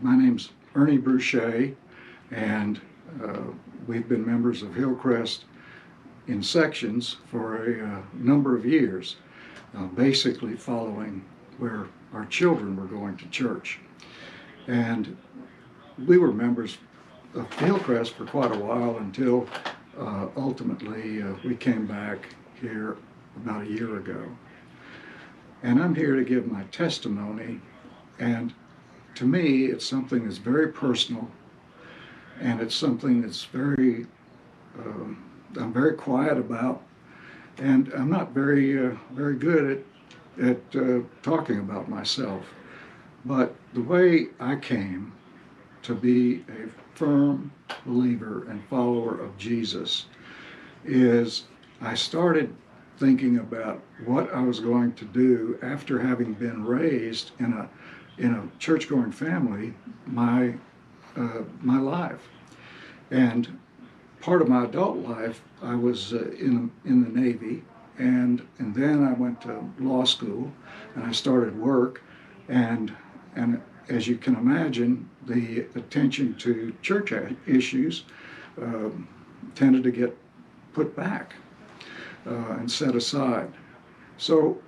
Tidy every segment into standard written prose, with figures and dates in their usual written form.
My name's Ernie Bruchez, and we've been members of Hillcrest in sections for a number of years, basically following where our children were going to church. And we were members of Hillcrest for quite a while until ultimately we came back here about a year ago. And I'm here to give my testimony, and to me it's something that's very personal, and it's something that's very I'm very quiet about, and I'm not very good at talking about myself. But the way I came to be a firm believer and follower of Jesus is I started thinking about what I was going to do after having been raised in a church-going family my life. And part of my adult life, I was in the Navy, and then I went to law school, and I started work, and as you can imagine, the attention to church issues tended to get put back and set aside. So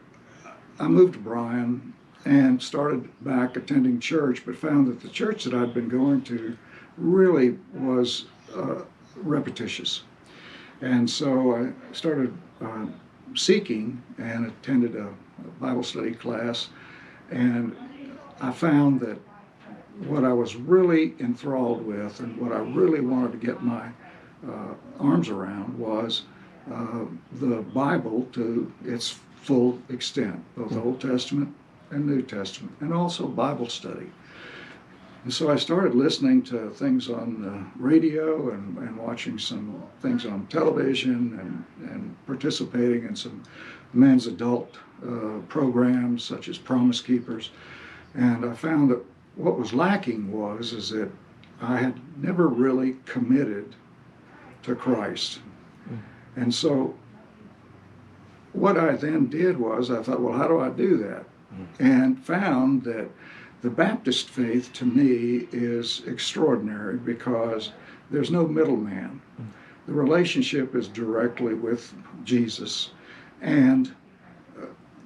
I moved to Bryan and started back attending church, but found that the church that I'd been going to really was repetitious. And so I started seeking and attended a Bible study class, and I found that what I was really enthralled with and what I really wanted to get my arms around was the Bible to its full extent, both Old Testament and New Testament, and also Bible study. And so I started listening to things on the radio and watching some things on television and participating in some men's adult programs such as Promise Keepers. And I found that what was lacking is that I had never really committed to Christ. And so what I then did was I thought, well, how do I do that? And found that the Baptist faith to me is extraordinary because there's no middleman. The relationship is directly with Jesus, and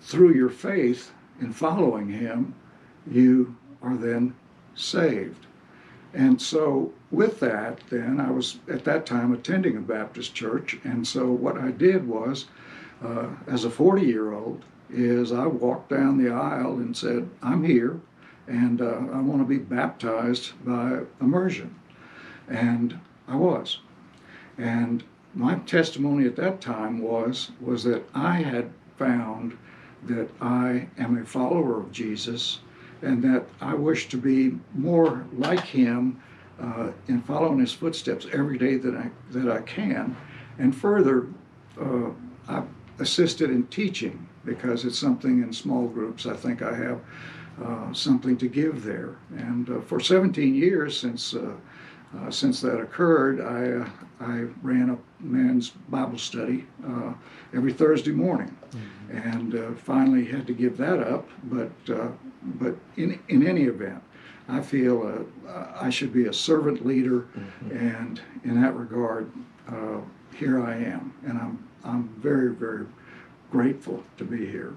through your faith in following him, you are then saved. And so with that, then I was at that time attending a Baptist church, and so what I did was, as a 40-year-old, is I walked down the aisle and said, I'm here, and I want to be baptized by immersion. And I was. And my testimony at that time was that I had found that I am a follower of Jesus, and that I wish to be more like him in following his footsteps every day that I can. And further, I've assisted in teaching because it's something in small groups. I think I have something to give there. And for 17 years since that occurred, I ran a men's Bible study every Thursday morning, and finally had to give that up. But in any event, I feel I should be a servant leader, and in that regard, here I am, and I'm very, very grateful to be here.